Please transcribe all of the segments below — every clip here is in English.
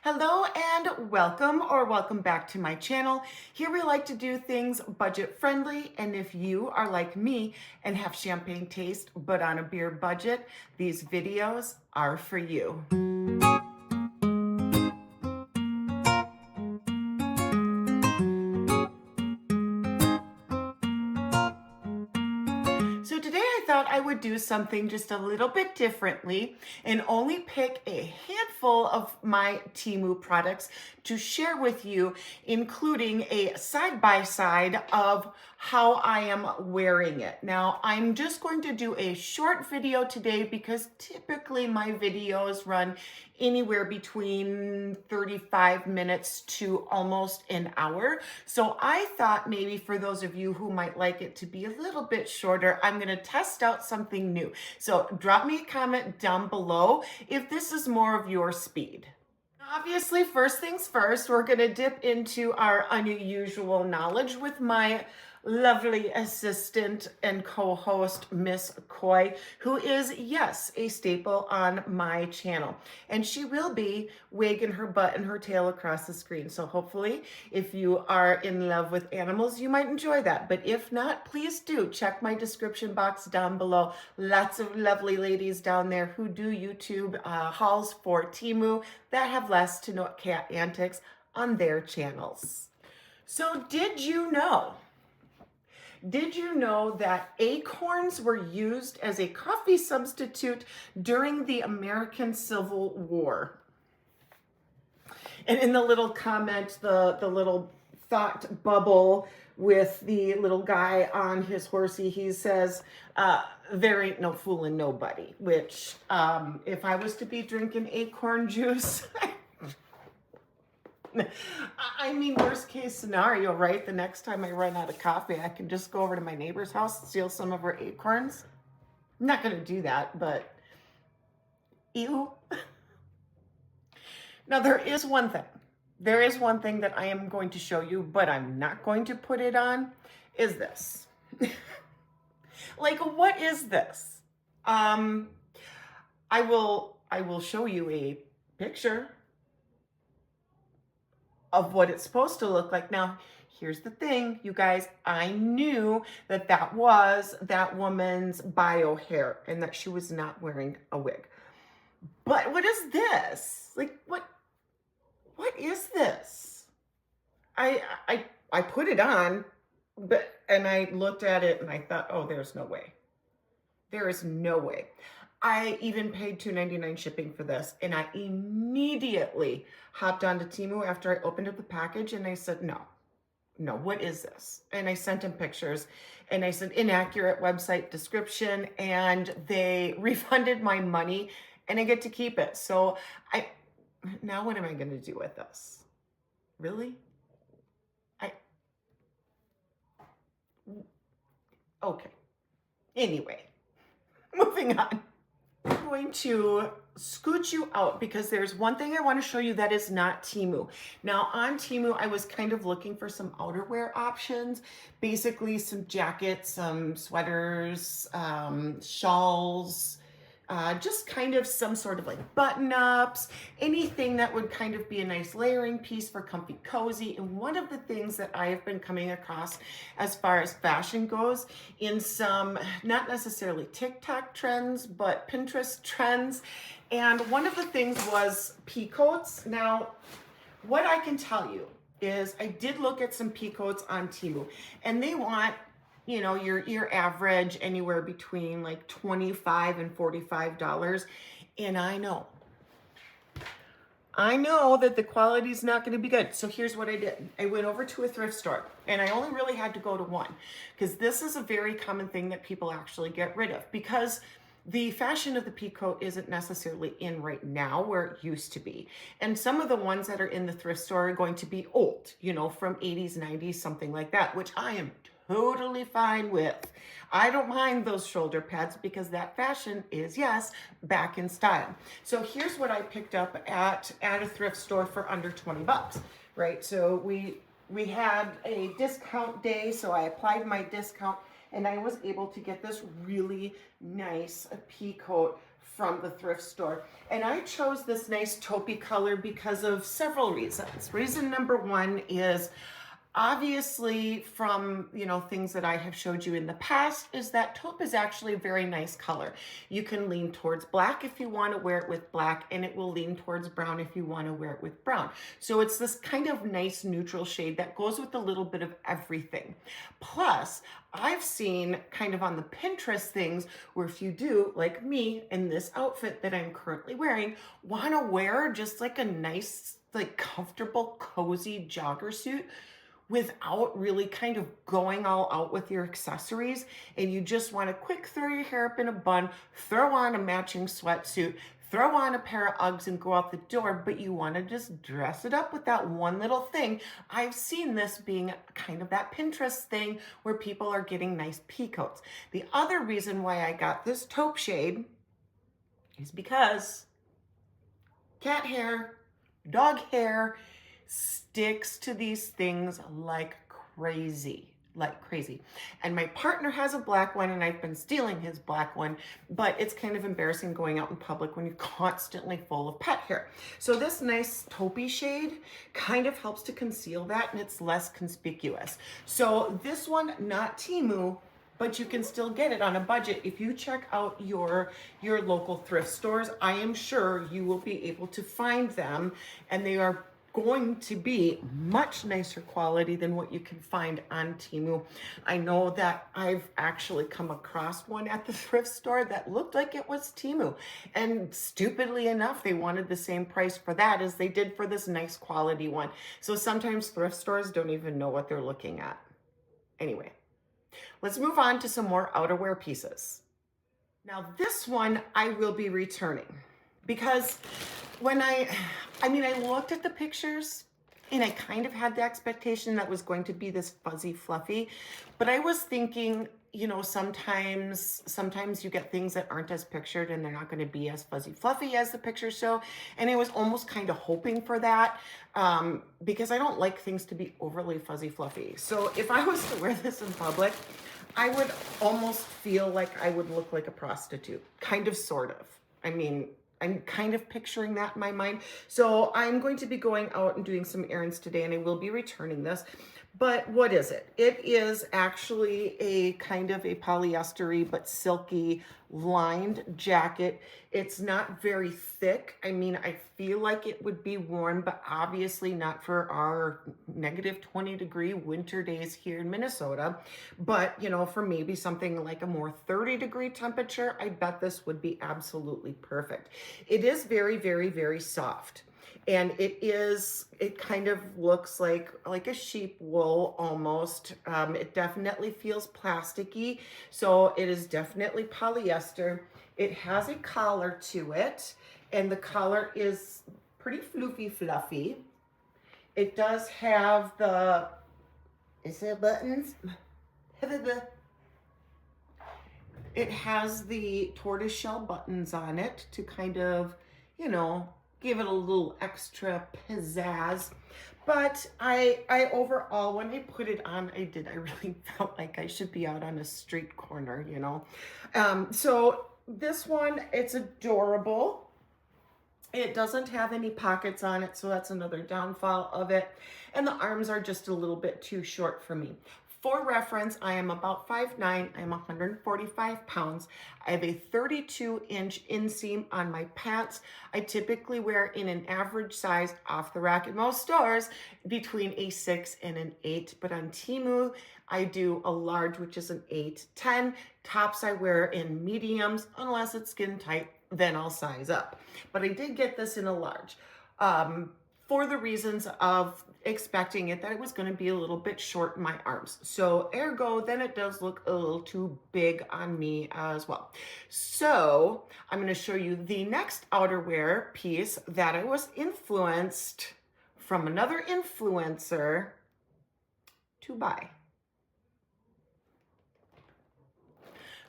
Hello and welcome back to my channel. Here we like to do things budget friendly, and if you are like me and have champagne taste but on a beer budget, these videos are for you. So today I thought I would do something just a little bit differently and only pick a handful of my Temu products to share with you, including a side-by-side of how I am wearing it. Now, I'm just going to do a short video today because typically my videos run anywhere between 35 minutes to almost an hour. So I thought maybe for those of you who might like it to be a little bit shorter, I'm going to test out something new. So drop me a comment down below if this is more of your speed. Obviously, first things first, we're going to dip into our unusual knowledge with my lovely assistant and co-host, Miss Coy, who is, yes, a staple on my channel. And she will be wagging her butt and her tail across the screen. So hopefully, if you are in love with animals, you might enjoy that. But if not, please do check my description box down below. Lots of lovely ladies down there who do YouTube hauls for Temu that have less to no cat antics on their channels. So did you know that acorns were used as a coffee substitute during the American Civil War? And in the little comment, the little thought bubble with the little guy on his horsey, he says, there ain't no fooling nobody, which if I was to be drinking acorn juice, I mean, worst case scenario, right? The next time I run out of coffee, I can just go over to my neighbor's house, steal some of her acorns. I'm not going to do that, but ew. Now, there is one thing. There is one thing that I am going to show you, but I'm not going to put it on, is this. Like, what is this? I will show you a picture of what it's supposed to look like. Now, here's the thing, you guys. I knew that that was that woman's bio hair and that she was not wearing a wig. But what is this? Like, what is this? I put it on, and I looked at it and I thought, oh, there's no way. There is no way. I even paid $2.99 shipping for this, and I immediately hopped onto Temu after I opened up the package, and I said, no, what is this? And I sent him pictures, and I said, inaccurate website description, and they refunded my money, and I get to keep it. So now what am I going to do with this? Really? Okay. Anyway, moving on. I'm going to scoot you out because there's one thing I want to show you that is not Temu. Now on Temu, I was kind of looking for some outerwear options, basically some jackets, some sweaters, shawls, just kind of some sort of like button-ups, anything that would kind of be a nice layering piece for comfy cozy. And one of the things that I have been coming across as far as fashion goes in some, not necessarily TikTok trends, but Pinterest trends. And one of the things was pea coats. Now, what I can tell you is I did look at some pea coats on Temu, and they want, you know, your average anywhere between like $25 and $45. And I know that the quality is not going to be good. So here's what I did. I went over to a thrift store, and I only really had to go to one because this is a very common thing that people actually get rid of, because the fashion of the pea coat isn't necessarily in right now where it used to be. And some of the ones that are in the thrift store are going to be old, you know, from 80s, 90s, something like that, which I am totally fine with. I don't mind those shoulder pads because that fashion is, yes, back in style. So here's what I picked up at a thrift store for under 20 bucks, right? So we had a discount day, so I applied my discount, and I was able to get this really nice pea coat from the thrift store. And I chose this nice taupey color because of several reasons. Reason number one is obviously from, you know, things that I have showed you in the past is that taupe is actually a very nice color. You can lean towards black if you want to wear it with black, and it will lean towards brown if you want to wear it with brown. So it's this kind of nice neutral shade that goes with a little bit of everything. Plus, I've seen kind of on the Pinterest things where if you do, like me in this outfit that I'm currently wearing, want to wear just like a nice, like comfortable, cozy jogger suit without really kind of going all out with your accessories, and you just want to quick throw your hair up in a bun, throw on a matching sweatsuit, throw on a pair of Uggs and go out the door, but you want to just dress it up with that one little thing. I've seen this being kind of that Pinterest thing where people are getting nice pea coats. The other reason why I got this taupe shade is because cat hair, dog hair, sticks to these things like crazy. And my partner has a black one and I've been stealing his black one, but it's kind of embarrassing going out in public when you're constantly full of pet hair. So this nice taupey shade kind of helps to conceal that, and it's less conspicuous. So this one, not Temu, but you can still get it on a budget. If you check out your local thrift stores, I am sure you will be able to find them, and they are going to be much nicer quality than what you can find on Temu. I know that I've actually come across one at the thrift store that looked like it was Temu, and stupidly enough, they wanted the same price for that as they did for this nice quality one. So sometimes thrift stores don't even know what they're looking at. Anyway, let's move on to some more outerwear pieces. Now this one I will be returning because when I looked at the pictures and I kind of had the expectation that was going to be this fuzzy fluffy, but I was thinking, you know, sometimes you get things that aren't as pictured and they're not going to be as fuzzy fluffy as the pictures show. And I was almost kind of hoping for that because I don't like things to be overly fuzzy fluffy. So if I was to wear this in public, I would almost feel like I would look like a prostitute, kind of, sort of. I mean, I'm kind of picturing that in my mind. So I'm going to be going out and doing some errands today, and I will be returning this. But what is it? It is actually a kind of a polyester-y but silky lined jacket. It's not very thick. I mean, I feel like it would be worn, but obviously not for our -20-degree winter days here in Minnesota. But, you know, for maybe something like a more 30-degree temperature, I bet this would be absolutely perfect. It is very, very, very soft. And it kind of looks like a sheep wool almost. It definitely feels plasticky. So it is definitely polyester. It has a collar to it, and the collar is pretty floofy fluffy. It does have the, is it buttons? It has the tortoiseshell buttons on it to kind of, you know, give it a little extra pizzazz. But I overall, when I put it on, I really felt like I should be out on a street corner, you know. So this one, it's adorable. It doesn't have any pockets on it, so that's another downfall of it. And the arms are just a little bit too short for me. For reference, I am about 5'9", I'm 145 pounds. I have a 32-inch inseam on my pants. I typically wear in an average size off the rack at most stores between a 6 and an 8, but on Temu, I do a large, which is an 8-10. Tops I wear in mediums, unless it's skin tight, then I'll size up. But I did get this in a large. For the reasons of expecting it that it was going to be a little bit short in my arms. So ergo, then it does look a little too big on me as well. So I'm going to show you the next outerwear piece that I was influenced from another influencer to buy.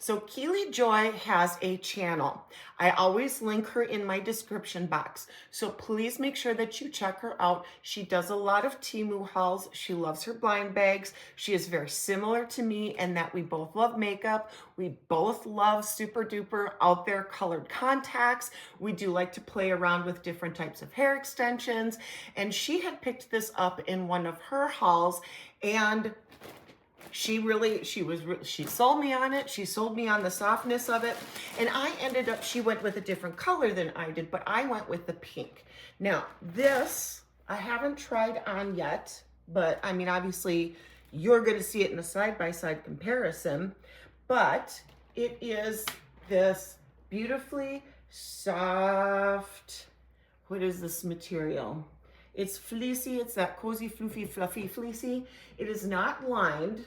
So Keely Joy has a channel. I always link her in my description box. So please make sure that you check her out. She does a lot of Temu hauls. She loves her blind bags. She is very similar to me in that we both love makeup. We both love super duper out there colored contacts. We do like to play around with different types of hair extensions. And she had picked this up in one of her hauls, and she sold me on it. She sold me on the softness of it. And she went with a different color than I did, but I went with the pink. Now, this I haven't tried on yet, but I mean, obviously you're going to see it in a side-by-side comparison, but it is this beautifully soft, what is this material? It's fleecy. It's that cozy, floofy, fluffy fleecy. It is not lined,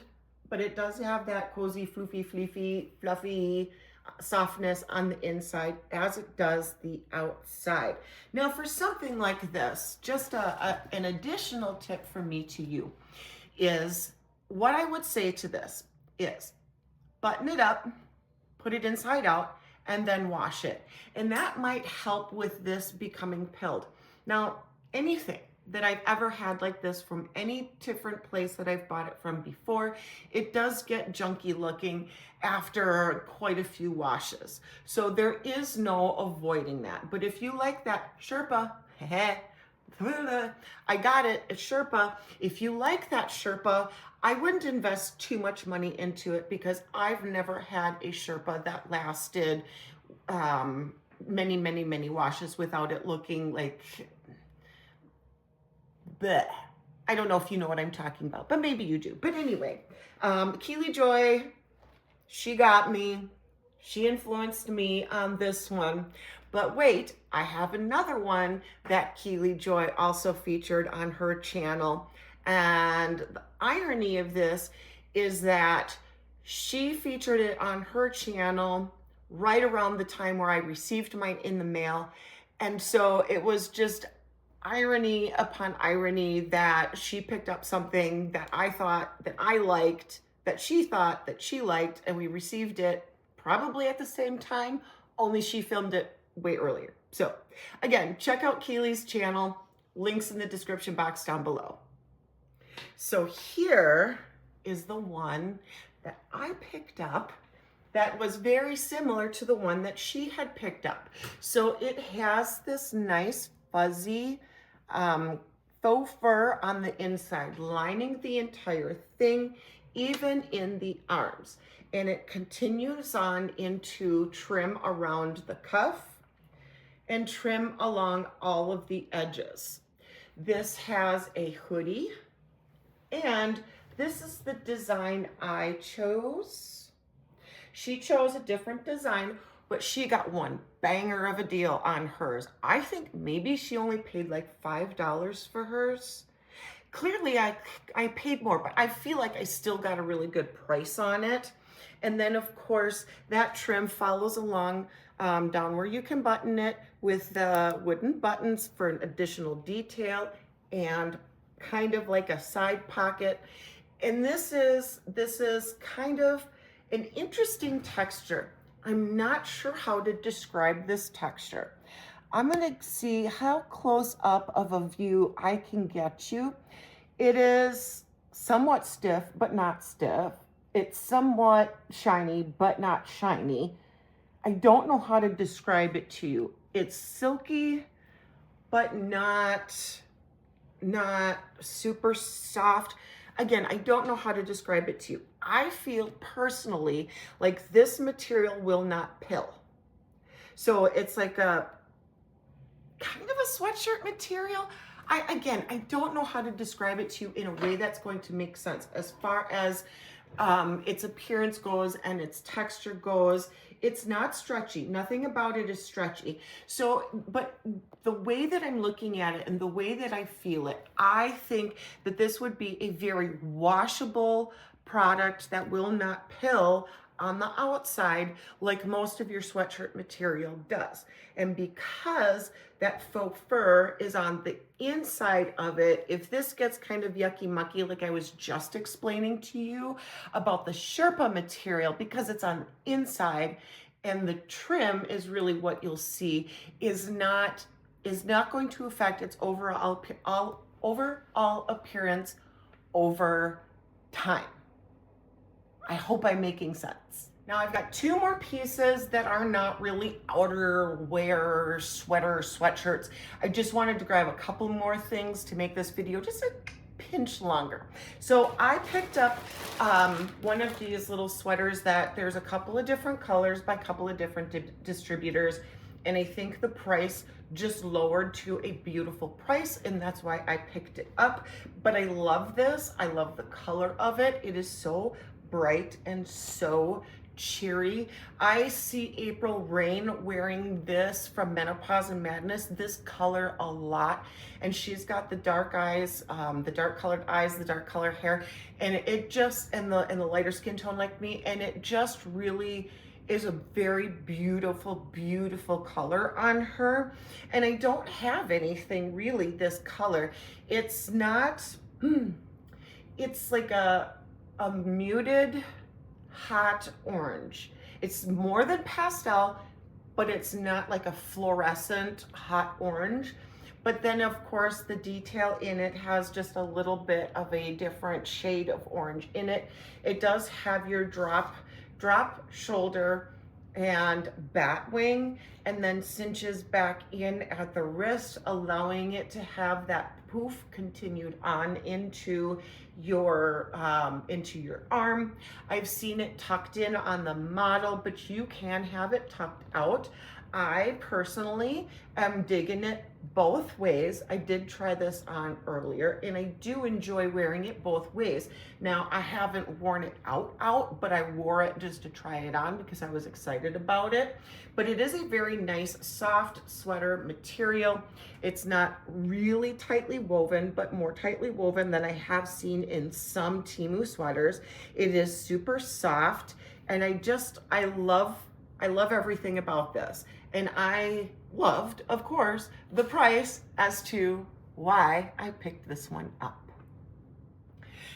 but it does have that cozy, floofy, fluffy softness on the inside as it does the outside. Now for something like this, just an additional tip from me to you is, what I would say to this is button it up, put it inside out, and then wash it. And that might help with this becoming pilled. Now, anything that I've ever had like this from any different place that I've bought it from before, it does get junky looking after quite a few washes. So there is no avoiding that. But if you like that Sherpa, I got it, it's Sherpa. If you like that Sherpa, I wouldn't invest too much money into it, because I've never had a Sherpa that lasted many washes without it looking like bleh. I don't know if you know what I'm talking about, but maybe you do. But anyway, Keely Joy, she got me. She influenced me on this one. But wait, I have another one that Keely Joy also featured on her channel. And the irony of this is that she featured it on her channel right around the time where I received mine in the mail. And so it was just irony upon irony that she picked up something that I thought that I liked, that she thought that she liked, and we received it probably at the same time, only she filmed it way earlier. So again, check out Keely's channel, links in the description box down below. So here is the one that I picked up that was very similar to the one that she had picked up. So it has this nice fuzzy faux fur on the inside, lining the entire thing, even in the arms. And it continues on into trim around the cuff and trim along all of the edges. This has a hoodie, and this is the design I chose. She chose a different design, but she got one banger of a deal on hers. I think maybe she only paid like $5 for hers. Clearly I paid more, but I feel like I still got a really good price on it. And then of course that trim follows along down where you can button it with the wooden buttons for an additional detail and kind of like a side pocket. And this is kind of an interesting texture. I'm not sure how to describe this texture. I'm gonna see how close up of a view I can get you. It is somewhat stiff, but not stiff. It's somewhat shiny, but not shiny. I don't know how to describe it to you. It's silky, but not super soft. Again, I don't know how to describe it to you. I feel personally like this material will not pill. So it's like a kind of a sweatshirt material. I don't know how to describe it to you in a way that's going to make sense as far as its appearance goes and its texture goes. It's not stretchy. Nothing about it is stretchy. So, but the way that I'm looking at it and the way that I feel it, I think that this would be a very washable product that will not pill on the outside like most of your sweatshirt material does. And because that faux fur is on the inside of it, if this gets kind of yucky mucky, like I was just explaining to you about the Sherpa material, because it's on the inside and the trim is really what you'll see, is not going to affect its overall appearance over time. I hope I'm making sense. Now I've got two more pieces that are not really outerwear, sweatshirts. I just wanted to grab a couple more things to make this video just a pinch longer. So I picked up one of these little sweaters that there's a couple of different colors by a couple of different distributors, and I think the price just lowered to a beautiful price, and that's why I picked it up. But I love this. I love the color of it. It is so bright and so cheery. I see April Rain wearing this from Menopause and Madness, this color a lot, and she's got the dark eyes, the dark colored eyes, the dark colored hair, and it just, and the lighter skin tone like me, and it just really is a very beautiful color on her. And I don't have anything really this color. It's not, it's like a muted hot orange. It's more than pastel, but it's not like a fluorescent hot orange. But then of course the detail in it has just a little bit of a different shade of orange in it. It does have your drop shoulder and bat wing, and then cinches back in at the wrist, allowing it to have that poof continued on into your arm. I've seen it tucked in on the model, but you can have it tucked out. I personally am digging it both ways. I did try this on earlier, and I do enjoy wearing it both ways. Now, I haven't worn it out, but I wore it just to try it on because I was excited about it. But it is a very nice, soft sweater material. It's not really tightly woven, but more tightly woven than I have seen in some Temu sweaters. It is super soft, and I love everything about this. And I loved, of course, the price as to why I picked this one up.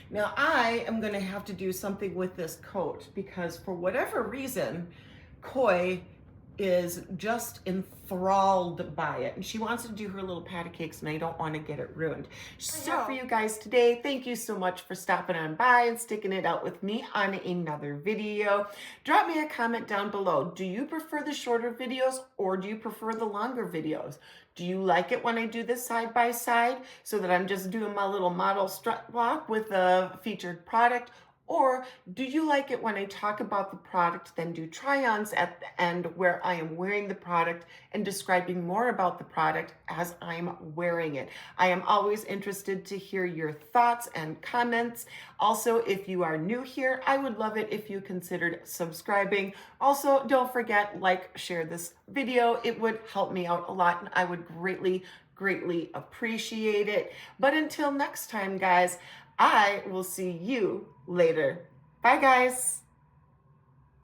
Now I am gonna have to do something with this coat because for whatever reason, Koi is just enthralled by it, and she wants to do her little patty cakes, and I don't want to get it ruined. So for you guys today, thank you so much for stopping on by and sticking it out with me on another video. Drop me a comment down below. Do you prefer the shorter videos or do you prefer the longer videos? Do you like it when I do this side by side so that I'm just doing my little model strut walk with a featured product? Or do you like it when I talk about the product, then do try-ons at the end where I am wearing the product and describing more about the product as I'm wearing it? I am always interested to hear your thoughts and comments. Also, if you are new here, I would love it if you considered subscribing. Also, don't forget, like, share this video. It would help me out a lot, and I would greatly appreciate it. But until next time, guys, I will see you later. Bye, guys.